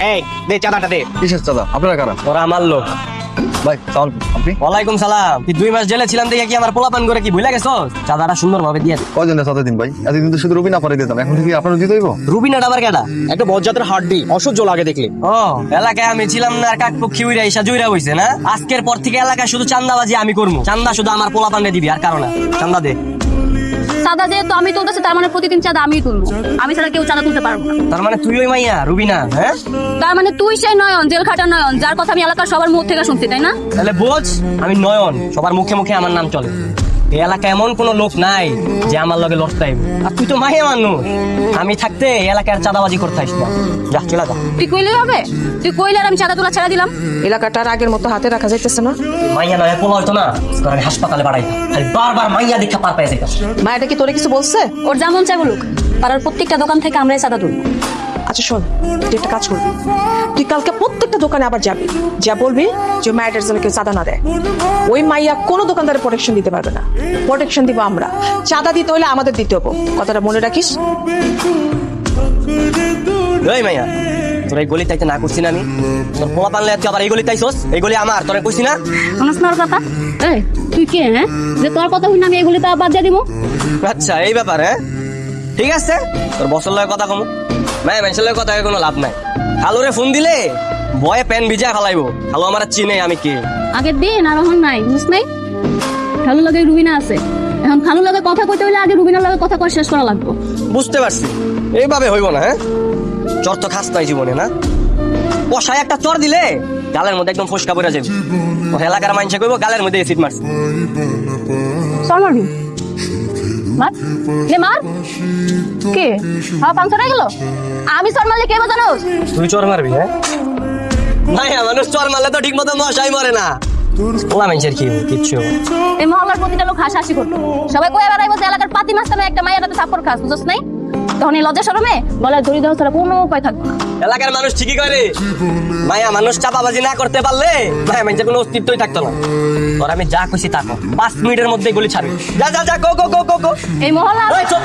এই দে চাঁদাটা দে। কিসের চাঁদা? আপনারা কারা? ওরা আমার লোক। ভাই সালাম। আপনি ওয়ালাইকুম সালাম। তুই 2 মাস জেলে ছিলাম দেখে কি আমার পোলাপান করে কি ভুলে গেছস? চাঁদাটা সুন্দর ভাবে দিয়ে দে। কয়জনের চাঁদা দিন ভাই? এতদিন তো শুধু রুবিনা পরে দিতাম, এখন কি আপনারা দিতে হইব? রুবিনাটা আবার কেডা? একটা বজ্জাতের হাড্ডি, অসহ্য লাগে দেখলে। ও এলাকায় আমি ছিলাম না, আর কাকপক্ষী উইরা ইসা জুইরা হইছে না। আজকের পর থেকে এলাকায় শুধু চান্দাবাজি আমি করবো। চান্দা শুধু আমার পোলাপানে দিবি, আর কারণ না। চান্দা দে। চাঁদা যেহেতু আমি তুলতেছি, তার মানে প্রতিদিন চাঁদা আমিই তুলবো। আমি ছাড়া কেউ চাঁদা তুলতে পারবো না। তার মানে তুই ওই মাইয়া রুবিনা? হ্যাঁ, তার মানে তুই সেই নয়ন, জেল খাটা নয়ন, যার কথা আমি এলাকার সবার মুখ থেকে শুনছি, তাই না? তাহলে বোঝ আমি নয়ন, সবার মুখে মুখে আমার নাম চলে। এই এলাকায় এমন কোন লোক নাই যে আমার লগে লড়তে আইবে। আর তুই তো মাহিয়া মানুষ, আমি থাকতে এই এলাকার চাঁদাবাজি করতে আসিস না। যা চলে যা। তুই কইলেই হবে? তুই কইলে আর আমি চাঁদা তোলা ছেড়ে দিলাম? এলাকাটার আগের মতো হাতে রাখা যাইতেছে না। মাইয়া নয় পোলা হইতো না, তোর আমি হাসপাতালে বাড়াইতাম। খালি বারবার মাইয়া দেখা পার পেয়ে যেতাম। মা এটা কি তোরে কিছু বলছে? ওর যেমন চাই বলুক, পাড়ার প্রত্যেকটা দোকান থেকে আমরাই চাঁদা তুলবো। আচ্ছা শোন, তুই একটা কাজ করবি, তুই কালকে প্রত্যেকটা দোকানে আবার যাবি, যা বলবি যে মায়ের জন্য কেউ চাঁদা না দেয়। ওই মাইয়া কোনো দোকানদারে প্রোটেকশন দিতে পারবে না, প্রোটেকশন দিব আমরা। চাঁদা দিতে হলে আমাদের দিতে হবো, কথাটা মনে রাখিস। ওই মাইয়া, তোর এই গলি তাইতে না করছি না আমি? তোর পোলা পানলে তুই আবার এই গলি তাইছস? এই গলি আমার, তোরে কইছি না? শুনস না ওর কথা? এই তুই কে, হ্যাঁ, যে তোর কথা হই না আমি এগুলি তো বাদ দিয়ে দিব? আচ্ছা এই ব্যাপার, হ্যাঁ ঠিক আছে। তোর বছর লগে কথা কমু, মায়া মানুষের লগে কথা কোনো লাভ নাই। খালুরে ফোন দিলে বয়ে প্যান ভিজা ফেলাইবো। খালু আমার চিনে আমি কে। আগের দিন আর এখন নাই, বুঝছ নাই? খালুর লগে রুবিনা আছে, এখন খালুর লগে কথা কইতে হইলে আগে রুবিনার লগে কথা কই শেষ করা লাগবে। বুঝতে পারছি, এইভাবে হইব না। হ্যাঁ, চর তো খাস নাই জীবনে না। কষায় একটা চর দিলে গালের মধ্যে একদম ফসকা পড়ে যাবে। ও এলাকার মানুষে কইব গালের মধ্যে এসিড মারছে। চল মারবি, মার নে মার। কে হ্যাঁ পাংচার হয়ে গেল? আমি চর মারলে কে বাজানোস? তুই চর মারবি? হ্যাঁ মায়া মানুষ চর মারলে তো ঠিক মতো মশাই মরে না। ওলা মানুষের কি কিচ্ছু। এই মহল্লার প্রতিটা লোক হাসাহাসি করতো, সবাই কয়ে বেড়াইবো যে এলাকার পাতি মাছ নামে একটা মায়ের হাতে থাপ্পড় খাস, বুঝছ নাই? তখন এই লজ্জা শরমে গলায় দড়ি দেওয়া ছাড়া কোনো উপায় থাকবে না। এলাকার মানুষ ঠিকই করে, মায়া মানুষ চাপাবাজি না করতে পারলে মায়া মানুষের কোনো অস্তিত্বই থাকতো না। তোর আমি যা কইছি তা কর, 5 মিনিটের মধ্যে গুলি ছাড়বি। যা যা যা, গো গো গো গো গো। এই মহল্লা ওই চুপ।